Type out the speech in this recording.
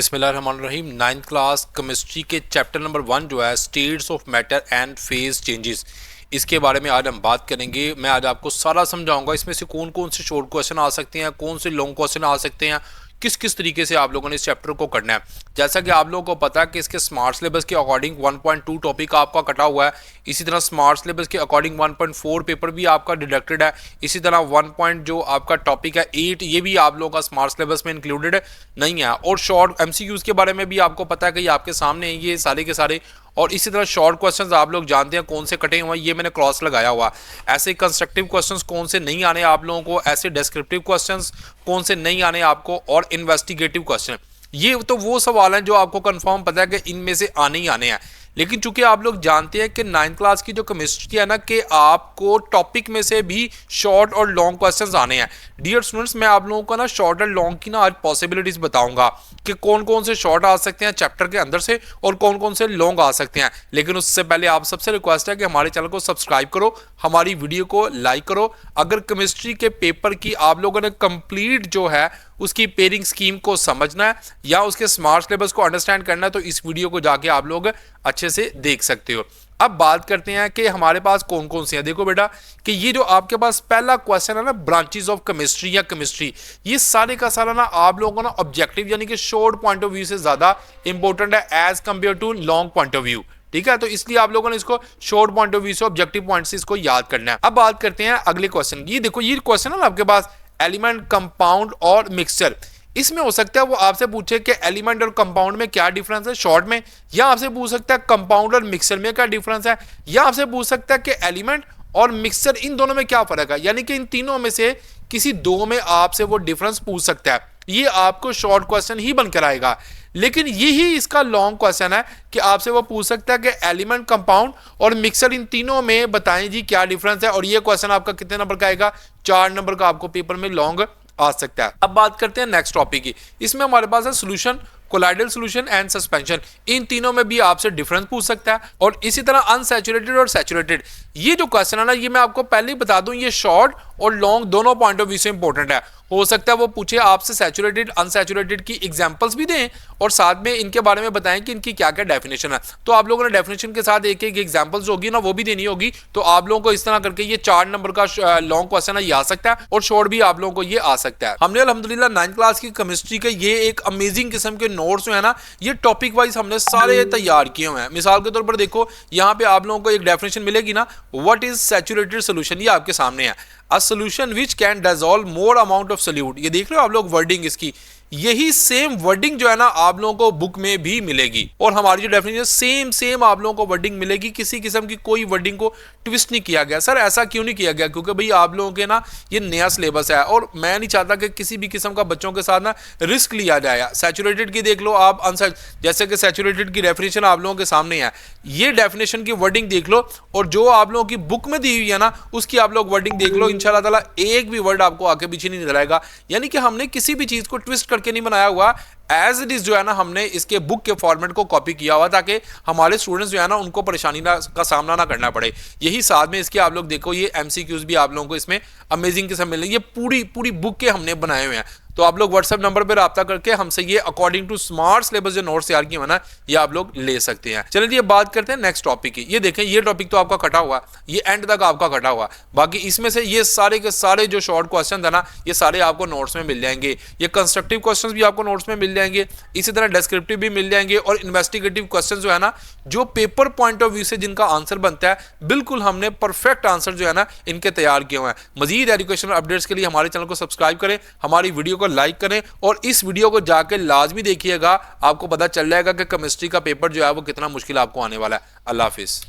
बिस्मिल्लाह रहमान रहीम। 9th class chemistry के chapter number 1 जो है states of matter and phase changes, इसके बारे में आज हम बात करेंगे। मैं आज आपको सारा समझाऊंगा इसमें से कौन कौन से शॉर्ट क्वेश्चन आ सकते हैं, कौन से लॉन्ग क्वेश्चन आ सकते हैं, किस किस तरीके से आप लोगों ने इस चैप्टर को करना है। जैसा कि आप लोगों को पता है कि इसके स्मार्ट सिलेबस के अकॉर्डिंग 1.2 टॉपिक आपका कटा हुआ है। इसी तरह स्मार्ट सिलेबस के अकॉर्डिंग 1.4 पेपर भी आपका डिडक्टेड है। इसी तरह 1. जो आपका टॉपिक है 8 ये भी आप लोगों का स्मार्ट सिलेबस में इंक्लूडेड नहीं है। और शॉर्ट एमसीक्यूज के बारे में भी आपको पता है कि आपके सामने ये सारे के सारे। और इसी तरह शॉर्ट क्वेश्चंस आप लोग जानते हैं कौन से कटे हुए हैं, ये मैंने क्रॉस लगाया हुआ। ऐसे कंस्ट्रक्टिव क्वेश्चंस कौन से नहीं आने आप लोगों को, ऐसे डिस्क्रिप्टिव क्वेश्चंस कौन से नहीं आने आपको, और इन्वेस्टिगेटिव क्वेश्चन। ये तो वो सवाल हैं जो आपको कंफर्म पता है कि इनमें से आने ही आने हैं। लेकिन चूंकि आप लोग जानते हैं कि 9th क्लास की जो केमिस्ट्री है ना, कि आपको टॉपिक में से भी शॉर्ट और लॉन्ग क्वेश्चंस आने हैं। डियर स्टूडेंट्स, मैं आप लोगों को ना शॉर्ट और लॉन्ग की ना आज पॉसिबिलिटीज बताऊंगा कि कौन कौन से शॉर्ट आ सकते हैं चैप्टर के अंदर से और कौन कौन से लॉन्ग आ सकते हैं। लेकिन उससे पहले आप सबसे रिक्वेस्ट है कि हमारे चैनल को सब्सक्राइब करो, हमारी वीडियो को लाइक करो। अगर केमिस्ट्री के पेपर की आप लोगों ने कंप्लीट जो है उसकी पेयरिंग स्कीम को समझना है या उसके स्मार्ट सिलेबस को अंडरस्टैंड करना है, तो इस वीडियो को जाके आप लोग अच्छे से देख सकते हो। अब बात करते हैं कि हमारे पास कौन कौन से हैं। देखो बेटा कि ये जो आपके पास पहला क्वेश्चन है ना, ब्रांचेस ऑफ केमिस्ट्री या केमिस्ट्री, ये सारे का सारा ना आप लोगों को ना ऑब्जेक्टिव यानी कि शॉर्ट पॉइंट ऑफ व्यू से ज्यादा इंपॉर्टेंट है as compare to long point of view. ठीक है, तो इसलिए आप लोगों ने इसको शॉर्ट पॉइंट ऑफ व्यू से ऑब्जेक्टिव पॉइंट से इसको याद करना है। अब बात करते हैं अगले क्वेश्चन की। देखो ये क्वेश्चन है ना आपके पास एलिमेंट, कंपाउंड और मिक्सचर। इसमें हो सकता है वो आपसे पूछे कि एलिमेंट और कंपाउंड में क्या डिफरेंस है शॉर्ट में, या आपसे पूछ सकता है कंपाउंड और मिक्सचर में क्या डिफरेंस है, या आपसे पूछ सकता है कि एलिमेंट और मिक्सचर इन दोनों में क्या फर्क है। यानी कि इन तीनों में से किसी दो में आपसे वो डिफरेंस पूछ सकता है। ये आपको शॉर्ट क्वेश्चन ही बनकर आएगा। लेकिन यही इसका लॉन्ग क्वेश्चन है कि आपसे वो पूछ सकता है कि एलिमेंट, कंपाउंड और मिक्सचर इन तीनों में बताएं जी क्या डिफरेंस है। और ये क्वेश्चन आपका कितने नंबर का आएगा? 4 नंबर का आपको पेपर में लॉन्ग आ सकता है। अब बात करते हैं नेक्स्ट टॉपिक की। इसमें हमारे पास है solution, colloidal solution and suspension. इन तीनों में भी आपसे डिफरेंस पूछ सकता है। और इसी तरह अनसैचुरेटेड और सैचुरेटेड, ये जो क्वेश्चन है ना, ये मैं आपको पहले ही बता दूं, ये शॉर्ट और लॉन्ग दोनों पॉइंट ऑफ व्यू से इंपॉर्टेंट है। हो सकता है वो पूछे आपसे सैचुरेटेड, अनसैचुरेटेड की एग्जांपल्स भी दें और साथ में इनके बारे में बताएं कि इनकी क्या क्या डेफिनेशन है। तो आप लोगों ने डेफिनेशन के साथ एक एक एग्जांपल्स होगी ना, वो भी देनी होगी। तो आप लोगों को इस तरह करके ये 4 नंबर का लॉन्ग क्वेश्चन है, ये आ सकता है। और शॉर्ट भी आप लोगों को ये आ सकता है। हमने अल्हम्दुलिल्लाह 9th क्लास की केमिस्ट्री के ये एक अमेजिंग किस्म के नोट्स जो है ना, ये टॉपिक वाइज हमने सारे तैयार किए हुए हैं। मिसाल के तौर पर देखो, यहाँ पे आप लोगों को एक डेफिनेशन मिलेगी ना, व्हाट इज सैचुरेटेड सोल्यूशन, ये आपके सामने है। A solution which can dissolve more amount of solute. ये देख रहे हो आप लोग वर्डिंग इसकी, यही सेम वर्डिंग जो है ना आप लोगों को बुक में भी मिलेगी। और हमारी जो डेफिनेशन सेम आप लोगों को वर्डिंग मिलेगी। किसी किस्म की कोई वर्डिंग को ट्विस्ट नहीं किया गया। सर ऐसा क्यों नहीं किया गया? क्योंकि भाई आप लोगों के ना ये नया सिलेबस है और मैं नहीं चाहता कि किसी भी किस्म का बच्चों के साथ ना रिस्क लिया जाए। सैचुरेटेड की देख लो आप, जैसे कि सैचुरेटेड की डेफिनेशन आप लोगों के सामने है, ये डेफिनेशन की वर्डिंग देख लो और जो आप लोगों की बुक में दी हुई है ना उसकी आप लोग वर्डिंग देख लो। इंशाल्लाह ताला एक भी वर्ड आपको आगे पीछे नहीं नजर आएगा। यानी कि हमने किसी भी चीज को ट्विस्ट करके नहीं बनाया हुआ, एज इट इज जो है ना हमने इसके बुक के फॉर्मेट को कॉपी किया हुआ ताकि हमारे स्टूडेंट्स जो है ना उनको परेशानी का सामना ना करना पड़े। यही साथ में इसके आप लोग देखो, ये एमसीक्यूज भी आप लोगों को इसमें अमेजिंग किस्म मिल रही है। ये पूरी बुक के हमने बनाए हुए हैं। तो आप लोग व्हाट्सएप नंबर पर रब्ता करके हमसे ये अकॉर्डिंग टू स्मार्ट सिलेबस जो नोट्स तैयार किए हुए ना, ये आप लोग ले सकते हैं। चलिए ये बात करते हैं नेक्स्ट टॉपिक की। ये देखें, ये टॉपिक तो आपका कटा हुआ, ये एंड तक आपका कटा हुआ। बाकी इसमें से ये सारे के सारे जो शॉर्ट क्वेश्चन है ना, ये सारे आपको नोट्स में मिल जाएंगे। ये कंस्ट्रक्टिव क्वेश्चन भी आपको नोट्स में मिल जाएंगे, इसी तरह डिस्क्रिप्टिव भी मिल जाएंगे, और इन्वेस्टिगेटिव क्वेश्चन जो है ना, जो पेपर पॉइंट ऑफ व्यू से जिनका आंसर बनता है, बिल्कुल हमने परफेक्ट आंसर जो है ना इनके तैयार किए हुए हैं। मजीद एजुकेशनल अपडेट्स के लिए हमारे चैनल को सब्सक्राइब करें, हमारी वीडियो को लाइक करें और इस वीडियो को जाके लाजमी देखिएगा। आपको पता चल जाएगा कि केमिस्ट्री का पेपर जो है वो कितना मुश्किल आपको आने वाला है। अल्लाह हाफिज।